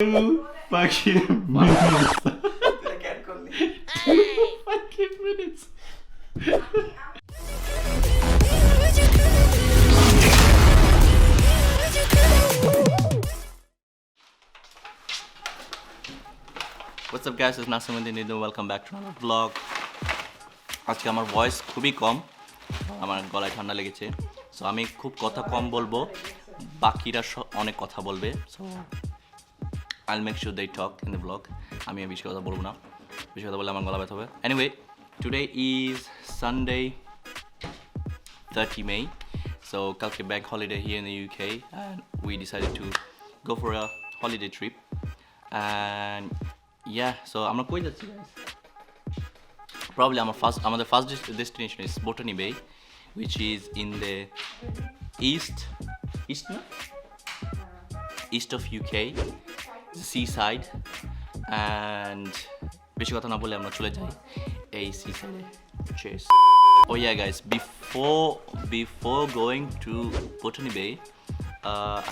2 fucking minutes. 2 fucking minutes. What's up guys, it's Nasimuddin Nidu. Welcome back to another vlog. আজকে আমার voice খুবই কম, আমার গলায় ঠান্ডা লেগেছে, সো আমি খুব কথা কম বলবো, বাকিরা অনেক কথা বলবে, so I'll make sure they talk in the vlog. আমি বেশি কথা বলবো না, বেশি কথা বললে আমার গলা ব্যথা হবে. Anyway, today is Sunday 30 May, so কালকে bank holiday here in the UK and we decided to go for a holiday trip and yeah, so আমরা কই যাচ্ছি guys? Probably our first destination is Botany Bay, which is in the east of UK, the seaside, and বেশি কথা না বলে আমরা চলে যাই এই seaside. Cheers. Oh yeah guys, before going to Botany Bay,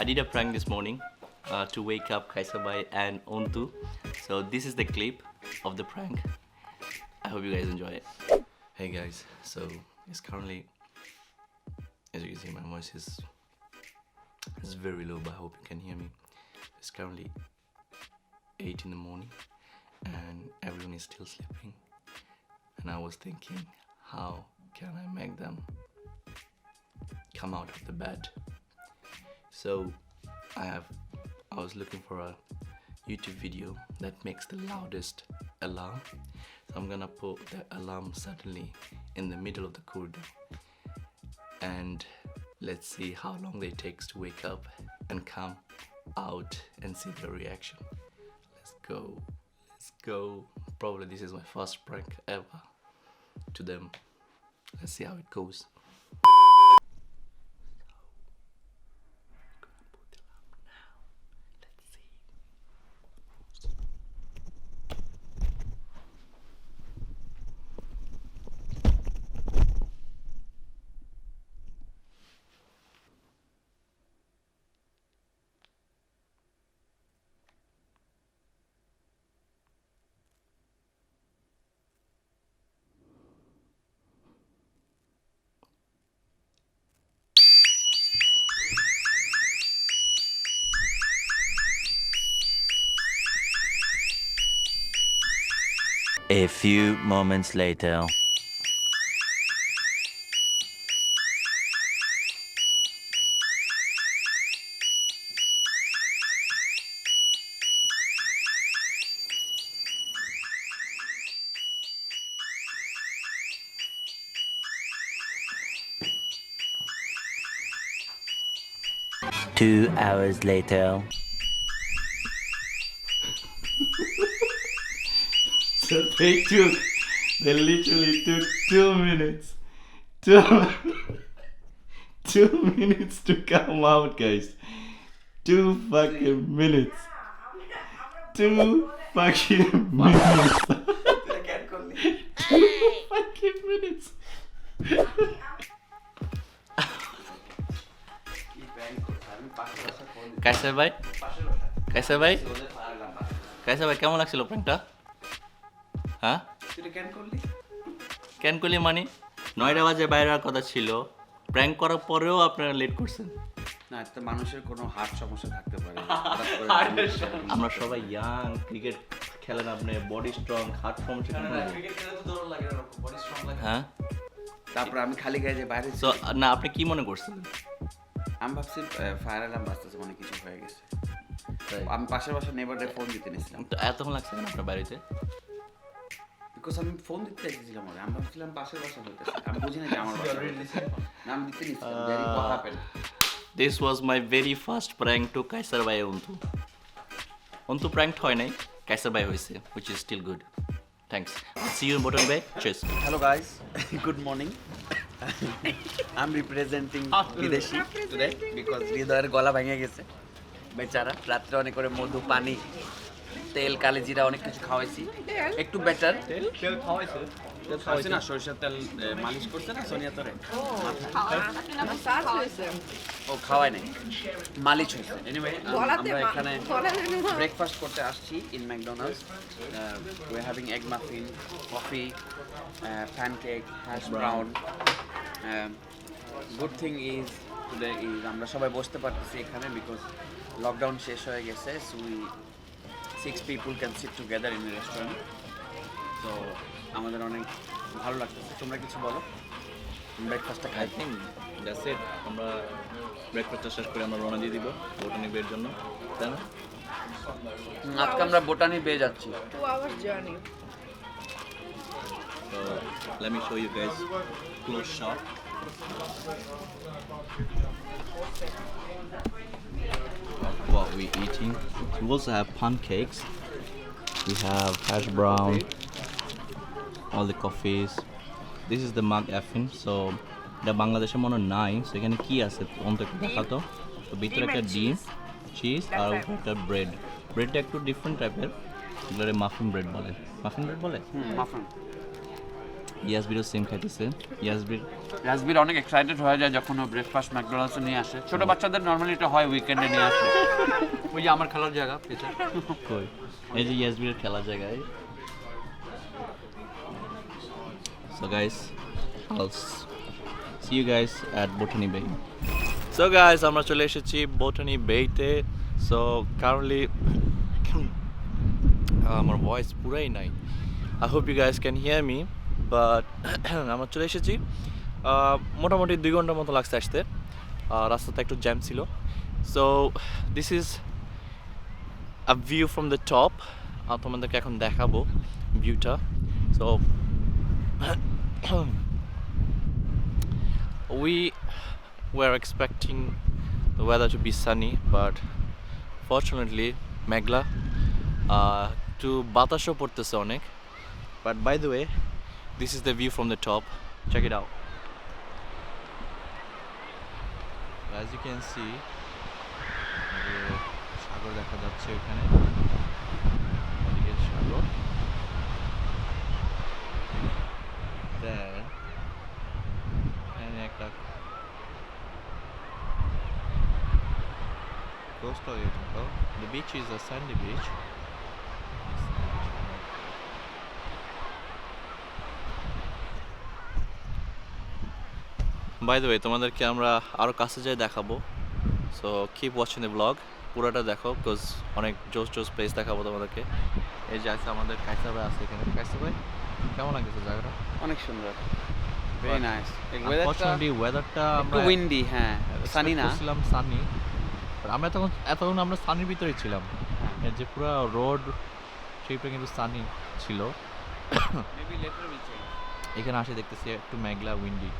I did a prank this morning to wake up Kaisa Bhai and Ontu. So this is the clip of the prank. I hope you guys enjoy it. Hey guys, so it's currently, as you can see, my voice is very low, but I hope you can hear me. It's currently 8 in the morning and everyone is still sleeping, and I was thinking, how can I make them come out of the bed? So I was looking for a YouTube video that makes the loudest alarm. So I'm gonna put the alarm suddenly in the middle of the corridor, and let's see how long it takes to wake up and come out and see their reaction. Let's go. Probably this is my first prank ever to them. Let's see how it goes. A few moments later. Two hours later. So they literally took 2 minutes. 2 minutes to come out, guys. 2 fucking minutes. 2 fucking minutes. 2 fucking minutes. Kaiser ভাই কেমন লাগছিল প্র্যাঙ্কটা? হ্যাঁ, can করলি মানে 9টা বাজে বাইরে আর কথা ছিল, প্র্যাঙ্ক করার পরেও আপনারা লেট করছেন না। তো মানুষের কোনো হার্ট সমস্যা থাকতে পারে। আমরা সবাই ইয়াং, ক্রিকেট খেলেন, আপনি বডি স্ট্রং, হার্ট সমস্যা হ্যাঁ। তারপর আমি খালি গায়ে যে বাইরে না, আপনি কি মনে করছেন? আমি ভাবছি ফায়ার অ্যালার্ম বাজতেছে, মানে কিছু হয়ে গেছে। আমি পাশের বাসার নেবারদের ফোন দিতে নিয়েছিলাম। তো এতক্ষণ লাগছে কেন আপনার বাড়িতে? বিকজ আমি ফোন দিতে চাইছিলাম, আমি ভাবছিলাম পাশের বাসা হইতেছে, আমি বুঝি না যে আমার বাসা না, আমি দিতে নিয়েছিলাম। Very what happened? This was my very first prank to Kaisar Bhai Ontu pranked হয় নাই, Kaisar Bhai হয়েছে, which is still good. Thanks. See you in Botany Bay. Cheers. Hello guys, good morning. I'm representing বিদেশি today because হৃদয়ের গলা ভেঙে গেছে বেচারা। রাত্রে অনেক করে মধু, পানি, তেল, কালি জিরা অনেক কিছু খাওয়াইছি, একটু বেটার। তেল খাওয়াইছে আছে না সরিষার তেল মালিশ করছে না সোনিয়া তোরে মাসাজ হয়েছে ও খাওয়াই নাই মালিশ হয়েছে এনিওয়ে গলাতে আমরা এখানে গলাতে ব্রেকফাস্ট করতে আসছি in McDonald's we are having egg muffin coffee pancake hash brown good thing is today is আমরা সবাই বসতে পারতেছি এখানে বিকজ লকডাউন শেষ হয়ে গেছে so we 6 people can sit together in a restaurant তো আমাদের অনেক ভালো লাগতেছে তোমরা কিছু বলো ব্রেকফাস্টটা খাই আই থিঙ্ক দ্যাটস ইট আমরা ব্রেকফাস্টটা শেষ করে আমরা রওনা দিয়ে দিব বোটানি বের জন্য তাই না আজকে আমরা বোটানি বে যাচ্ছি 2 hours journey So let me show you guys close shot. What we eating? We also have pancakes. We have hash brown. All the coffees. This is the mug effin. So the Bangladesh মনে নাই so এখানে কি আছে অন্তত দেখাতো তো ভিতরে একটা ডিম চিজ আর একটা ব্রেড ব্রেডটা একটু ডিফারেন্ট টাইপের এগুলোরে মাফিন ব্রেড বলে মাফিন ইয়াসবিরও সেম খাইতেছে ইয়াসবির রাজবীর অনেক এক্সাইটেড হয়ে যায় যখন ও ব্রেকফাস্ট ম্যাকডোনাল্ডসে নিয়ে আসে ছোট বাচ্চাদের নর্মালি এটা হয় উইকেন্ডে নিয়ে আসে ওই যে আমার খেলার জায়গা পেছনে কই এই যে ইয়াসবিরের খেলার জায়গায় so guys I'll see you guys at Botany Bay. So guys, আমরা চলে এসেছি Botany Bay-তে. So currently আমার ভয়েস পুরাই নাই. I hope you guys can hear me, but আমরা চলে এসেছি মোটামুটি 2 ঘন্টার মতো লাগছে আসতে রাস্তাটা একটু জ্যাম ছিল. So this is a view from the top. তোমাদেরকে এখন দেখাবো ভিউটা. So we were expecting the weather to be sunny, but fortunately মেঘলা একটু বাতাসও পড়তেছে অনেক. But by the way, this is the view from the top. Check it out. As you can see, সাগর দেখা যাচ্ছে ওখানে. ওদিকে সাগর. Then একটা coastal area. The beach is a sandy beach. By the way, তোমাদেরকে আমরা আরো কাছে যাই দেখাবো. So keep watching the vlog. পুরোটা দেখো because অনেক জোস প্লেস দেখাবো তোমাদেরকে. এই যে আছে আমাদের কাইসা ভাই আছে এখানে. কাইসা ভাই কেমন লাগছে জায়গাটা? অনেক সুন্দর ভেরি নাইস আনফরচুনেটলি ওয়েদারটা একটু উইন্ডি হ্যাঁ সানি না ছিলাম সানি আমরা এতক্ষণ আমরা সানির ভিতরেই ছিলাম এই যে পুরো রোড ট্রিপটা কিন্তু সানি ছিল মেবি লেটার উইল চেঞ্জ এখানে আসে দেখতেছি একটু মেঘলা Windy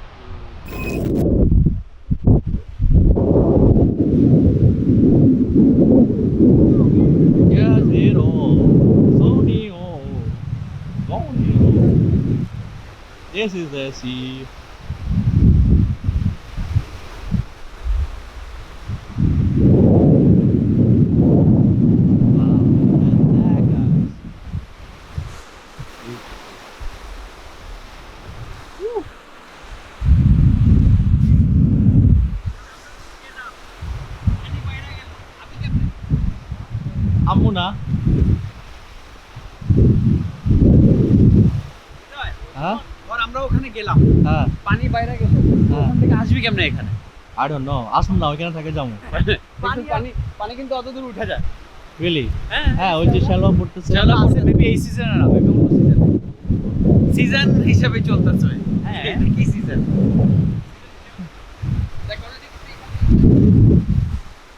This is the sea. আম্মু না হ্যাঁ আর আমরা ওখানে গেলাম হ্যাঁ পানি বাইরে গেছে ওখান থেকে আসবি কেমনে এখানে I don't know আসুন না ওইখানে থেকে যাবো পানি কিন্তু অত দূর উঠে যায় really হ্যাঁ হ্যাঁ ওই যে শ্যালো পড়তেছে চলো আছে মেবি এই সিজনে না মেবি অন্য সিজন সিজন হিসেবে চলতেছে হ্যাঁ এটা কি সিজন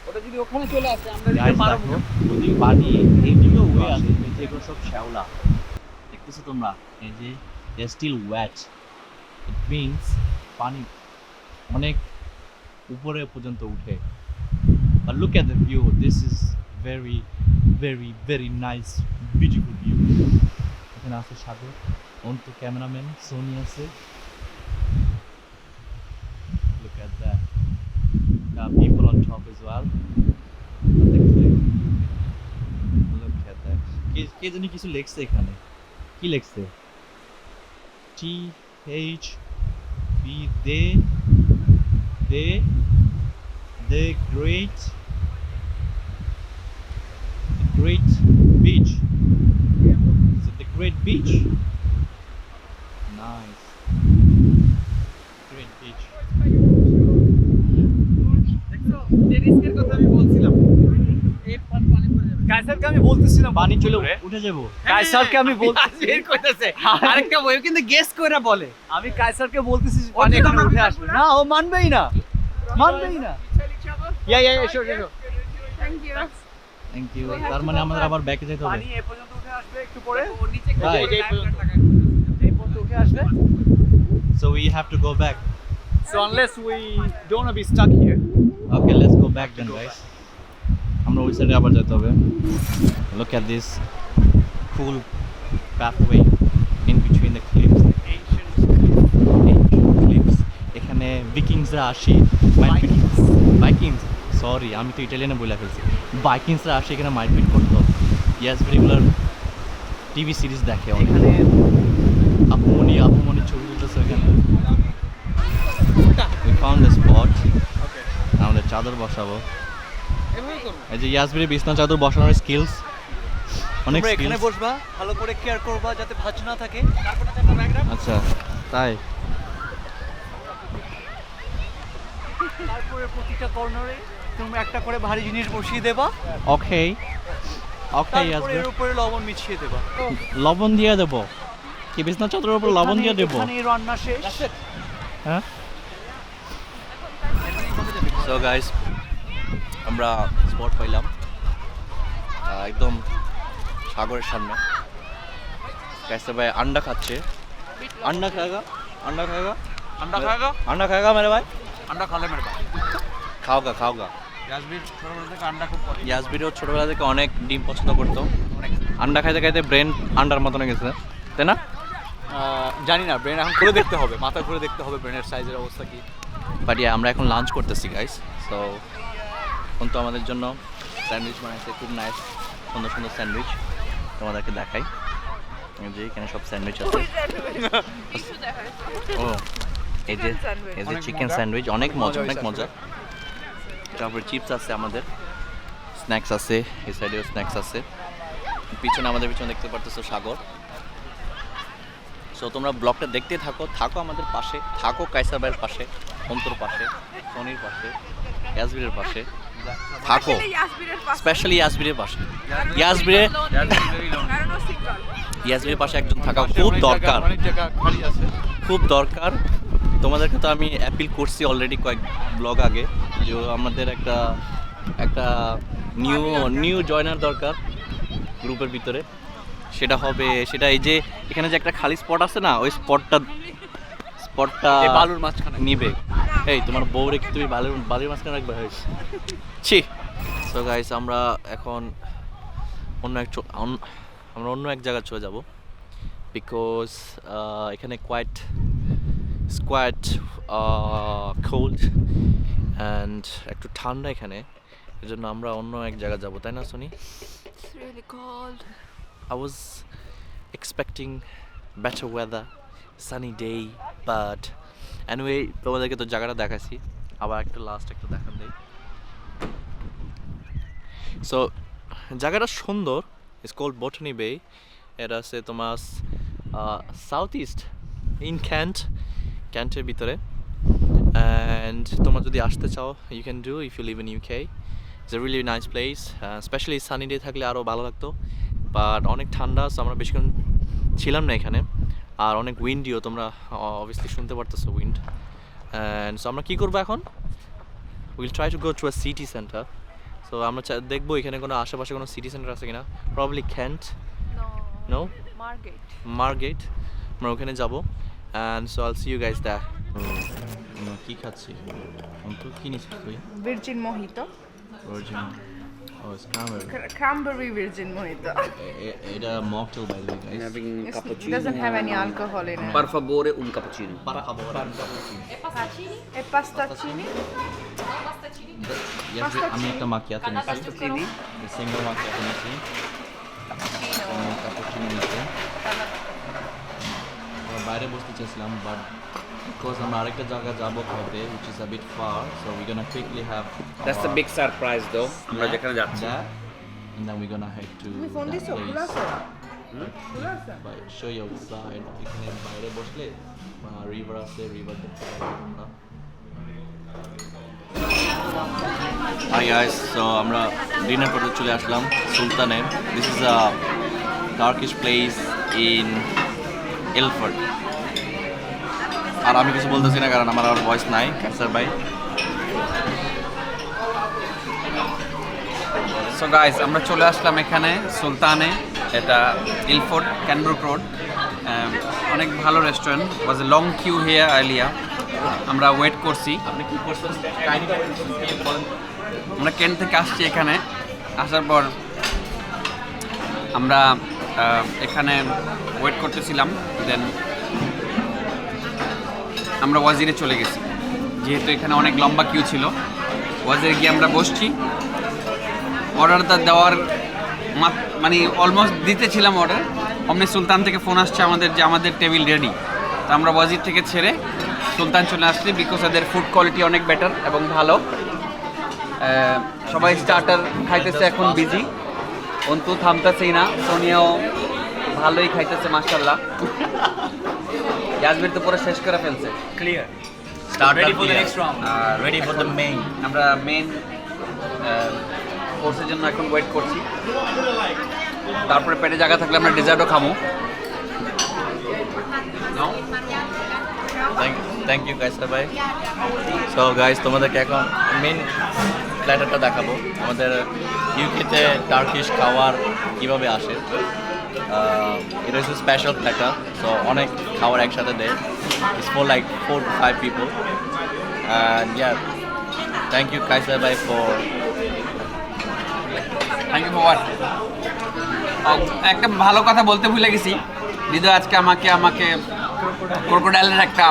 ওটা যদি ওখানে চলে আসে আমরা যদি পারবো যদি পানি এই দিকে ওয়ে আসে এই যে এগুলো সব শ্যাওলা দেখতেছো তোমরা এই যে স্টিল ওয়েট ইট মিন্স পানি অনেক উপরে পর্যন্ত উঠে but look at the view this is very nice beautiful view এখানে আছে সাগর অন্ত ক্যামেরাম্যান সোনি আছে look at that people on top as well look at that কে জানি কিছু লেখছে এখানে কি লেখছে THB the great beach. Is it the great beach? Nice. Great beach. কায়সারকে আমি বলতেছিলাম পানি চলে উঠে যাবো। কায়সারকে আমি বলতেছি বের কইতাছে আরেকটা বই কিন্তু গেস কইরা বলে আমি কায়সারকে বলতেছি পানি এখানে উঠে আসবে না ও মানবেই না ইয়া এসো Thank you. Thank you. তার মানে আমাদের আবার ব্যাকে যেতে হবে। পানি এ পর্যন্ত উঠে আসবে একটু পরে Right. এই পর্যন্ত উঠে আসবে So we have to go back. so unless we don't want to be stuck here Okay, let's go back then, guys. আমরা ওই সাইডে আবার যেতে হবে। Look at this cool pathway in between the cliffs. Ancient cliffs. এখানে ভিকিংসরা আসে Vikings sorry আমি তো ইটালিয়ানে বলে ফেলছি ভাইকিংসরা আসে এখানে মারপিট করতো ইয়াস রেগুলার টিভি সিরিজ দেখে এখানে আপুমনি ছবি তুলতেছে এখানে we found the spot আমাদের চাদর বসাবো এই যে ইয়াসবিরে বিছনা চাদর বসানোর স্কিলস অনেক তোমরা এখানে স্কিলস বসবা ভালো করে কেয়ার করবা যাতে ভাঁজ না থাকে আচ্ছা তাই তারপরে প্রতিটা কর্নারে তুমি একটা করে ভারী জিনিস বসিয়ে দেবা ওকে ওকে তারপরে ইয়াসবির এর উপরে লবণ মিশিয়ে দেবা লবণ দিয়ে দেব কি বিছনা চাদরের উপর লবণ দিয়ে দেব এখানে রান্না শেষ হ্যাঁ সো গাইস আমরা স্পট পাইলাম একদম সাগরের সামনে कैसे भाई अंडा खाচ্ছে अंडा खाएगा अंडा खाएगा मेरे भाई अंडा खा ले मेरे भाई খাওগা यासबीर ছোটবেলা থেকে अंडा খুব পছন্দ ইয়াসবিরও ছোটবেলা থেকে অনেক ডিম পছন্দ করতো আন্ডা খাইতে খাইতে ব্রেন আন্ডার মতন হয়ে গেছে তাই না জানি না ব্রেন এখন খুলে দেখতে হবে মাথা খুলে দেখতে হবে ব্রেনের সাইজের অবস্থা কি বাট আমরা এখন লাঞ্চ করতেছি গাইস সো এখন তো আমাদের জন্য স্যান্ডউইচ বানাইছে খুব নাইস সুন্দর সুন্দর স্যান্ডউইচ তোমাদেরকে দেখাই এই যে এখানে সব স্যান্ডউইচ আছে ও এই যে চিকেন স্যান্ডউইচ অনেক মজা তারপরে চিপস আছে আমাদের স্ন্যাক্স আছে এই সাইডেও স্ন্যাক্স আছে পিছনে আমাদের পিছনে দেখতে পারতেছো সাগর সো তোমরা ব্লগটা দেখতে থাকো আমাদের পাশে থাকো কায়সার ভাইয়ের পাশে অন্তর পাশে সনির পাশে ইয়াসবিরের পাশে থাকো স্পেশালি ইয়াসবিরের পাশে ইয়াসবিরের পাশে একজন থাকা খুব দরকার তোমাদেরকে তো আমি অ্যাপিল করছি অলরেডি কয়েক ব্লগ আগে যে আমাদের একটা নিউ জয়নার দরকার গ্রুপের ভিতরে সেটা এই যে এখানে যে একটা খালি স্পট আছে না ওই স্পটটা বালুর মাঝখানে নিবে এই তোমার বউরে কি তুমি বালুর মাঝখানে রাখবে ছি সো গাইস আমরা এখন অন্য এক জায়গায় চলে যাব বিকজ এখানে কোয়াইট কোল্ড অ্যান্ড একটু ঠান্ডা এখানে এর জন্য আমরা অন্য এক জায়গায় যাব তাই না Sony It's really cold. I was expecting better weather, sunny day, but anyway তোমাদেরকে তো জায়গাটা দেখাচ্ছি আবার একটা দেখান দেই সো জায়গাটা সুন্দর ইটস কল্ড বটানি বে এটা আছে তোমার সাউথ ইস্ট ইন ক্যান্টের ভিতরে অ্যান্ড তোমরা যদি আসতে চাও you can do if you live in UK it's a really nice place specially sunny day থাকলে আরও ভালো লাগতো বাট অনেক ঠান্ডা সো আমরা বেশিক্ষণ ছিলাম না এখানে আর অনেক উইন্ডিও তোমরা অবভিয়াসলি শুনতে পারতেছো উইন্ড অ্যান্ড সো আমরা কী করবো এখন will try to go to a city centre so আমরা দেখবো এখানে কোনো আশেপাশে কোনো সিটি সেন্টার আছে কিনা প্রবলি ক্যান্ট নো মার্গেট আমরা ওখানে যাবো and so all see you guys that কী খাচ্ছি কী নিচ্ছিস তুই Virgin mojito. Virgin. Oh, it's cranberry. Cranberry virgin mojito. এটা mocktail by the way, guys. having It cappuccino doesn't have any alcohol in it. per favore un cappuccino Para favore. E pastaccini? Yes, আমি একটা macchiato নিচ্ছি। pastaccini Single macchiato নিচ্ছি। Cappuccino নিচ্ছি। বাইরে বসতে চাইছিলাম but because আমরা আরেকটা জায়গা যাবো খাইতে which is a bit far so we're gonna quickly have That's the big surprise though. আমরা যেখানে যাচ্ছি। that and then we're gonna head to তুমি ফোন that দিছো place. খোলা আছে খোলা আছে By show you outside এখানে বাইরে বসলে রিভার আছে রিভার দেখতে পারবো আমরা Hi guys, so আমরা ডিনার করতে চলে আসলাম সুলতানে। This is a Turkish place in Ilford. আর আমি কিছু বলতেছি না কারণ আমার আর ভয়েস নাই ক্যান্সার ভাই। সো গাইস আমরা চলে আসলাম এখানে সুলতানে, এটা ইলফোর্ড ক্যানব্রুক রোড। অনেক ভালো restaurant, was a long queue here earlier. আমরা ওয়েট করছি, আপনি কি করছেন বলেন? আমরা কেন্ট থেকে আসছি এখানে। আসার পর আমরা এখানে ওয়েট করতেছিলাম, দেন আমরা ওয়াজিরে চলে গেছি যেহেতু এখানে অনেক লম্বা কিউ ছিল। ওয়াজিরে গিয়ে আমরা বসছি, অর্ডারটা দেওয়ার মানে অলমোস্ট দিতেছিলাম অর্ডার, অমনি সুলতান থেকে ফোন আসছে আমাদের যে আমাদের টেবিল রেডি। তো আমরা ওয়াজির থেকে ছেড়ে সুলতান চলে আসছি বিকজ এদের ফুড কোয়ালিটি অনেক বেটার এবং ভালো। সবাই স্টার্টার খাইতেছে, এখন বিজি, অন্তু থামতেছেই না, সোনিয়াও ভালোই খাইতেছে মাশাআল্লাহ। ইয়াসমিন তো পুরো শেষ করে ফেলছে। Clear. Ready for the next round. Ready for the main. আমরা মেন কোর্সের জন্য এখন ওয়েট করছি, তারপরে পেটে জায়গা থাকলে আমরা ডেজার্টও খামো। Thank you guys ভাই। সো গাইস তোমাদেরকে এখন মেন প্ল্যাটারটা দেখাবো আমাদের ইউকেতে টার্কিশ খাবার কিভাবে আসে। এটা হচ্ছে স্পেশাল প্ল্যাটার, সো অনেক খাবার একসাথে দেয়। It's for like 4 to 5 people and yeah thank you Kaisar bhai for thank you for একটা ভালো কথা বলতে ভুলে গেছি, হৃদয় আজকে আমাকে ক্রোকোডাইলের একটা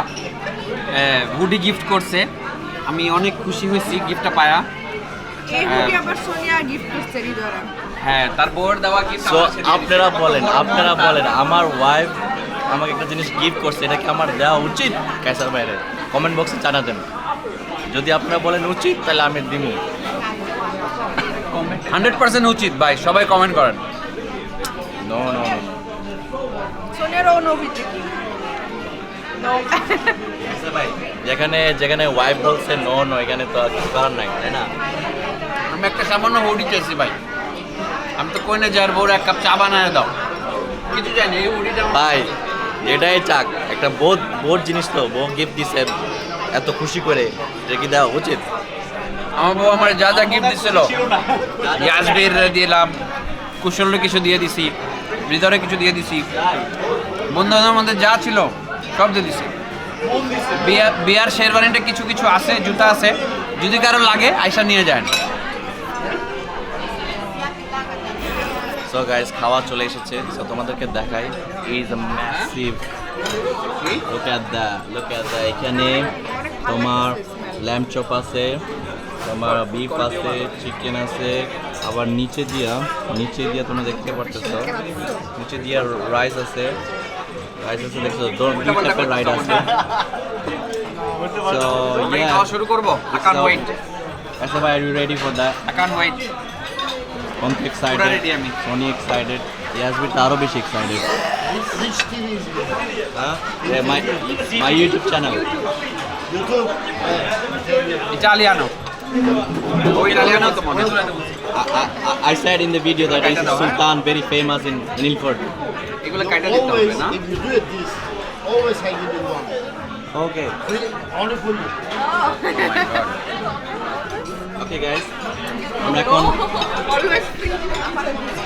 হুডি গিফট করছে। আমি অনেক খুশি হয়েছি গিফটটা পায়া। এই হুডি আবার সোনিয়া গিফট করছে হৃদয়রা। হ্যাঁ, তার বউর দেওয়া গিফট। সো আপনারা বলেন আমার ওয়াইফ আমাকে একটা জিনিস গিফট করছে, এটা কি আমার দেওয়া উচিত কাইসার ভাইরে? কমেন্ট বক্সে জানাতেন। যদি আপনারা বলেন উচিত তাহলে আমি দিমু। 100% উচিত ভাই, সবাই কমেন্ট করেন। নো নো সোনিয়ার অনুভূতি কি? নো কাইসার ভাই যেখানে ওয়াইফ বলছে নো নো, এখানে তো আর কিছু করার নাই, তাই না? আমি একটা সামান্য হুডি চেয়েছি ভাই, আমি তো কই না যার বউর এক কাপ চা বানায় দাও, কিছু জানি এই হুডিটা ভাই এটাই চাক, একটা বোধ জিনিস তো, বউ গিফট দিছে এত খুশি করে, এটা কি দেওয়া উচিত? আমার বউ আমার যা যা গিফট দিছিল, ইয়াসবির দিলাম, কুশলের কিছু দিয়ে দিছি, হৃদয়রে কিছু দিয়ে দিছি, বন্ধুদের মধ্যে যা ছিল সব দিয়ে দিছি। বিয়ার শেরওয়ানিটা কিছু কিছু আছে, জুতা আছে, যদি কারো লাগে আইসা নিয়ে যান। সো গাইস খাওয়া চলে এসেছে, সো তোমাদেরকে দেখাই। Is a massive, look at the এখানে তোমার ল্যাম্প চপ আছে, তোমার বিফ আছে, চিকেন আছে, আবার নিচে দিয়া তোমরা দেখতে পারতেছ, নিচে দিয়া রাইস আছে দেখছো, দুই টাইপের রাইস আছে। সো ইয়া খাওয়া শুরু করব, আই ক্যান্ট ওয়েট, আচ্ছা ভাই, are you ready for that? I can't wait. I'm excited. Pura ready আমি। Sony excited. Yasmin আরো বেশি excited. Yeah, my YouTube channel. ইটালিয়ানো, ও ইটালিয়ানো তো মনে। I said in the video that is Sultan very famous in Ilford. এগুলো কাটা দিতে হবে না? If you do it this, always hang it in one. Okay. Only for you. Oh my god. Okay guys.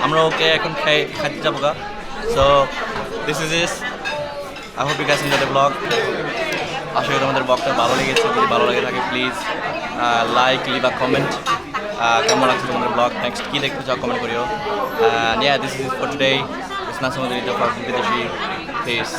আমরা ওকে এখন খাইতে যাবো গা। So this is is, I hope you guys enjoy the blog. আশা করি তোমাদের ব্লগটা ভালো লেগেছে, যদি ভালো লেগে থাকে please like, leave a comment. কেমন লাগছে তোমাদের ব্লগ, নেক্সট কী দেখতে চাও কমেন্ট করিও। And yeah, this is for today. It's Nasim for বিদেশি। পিস।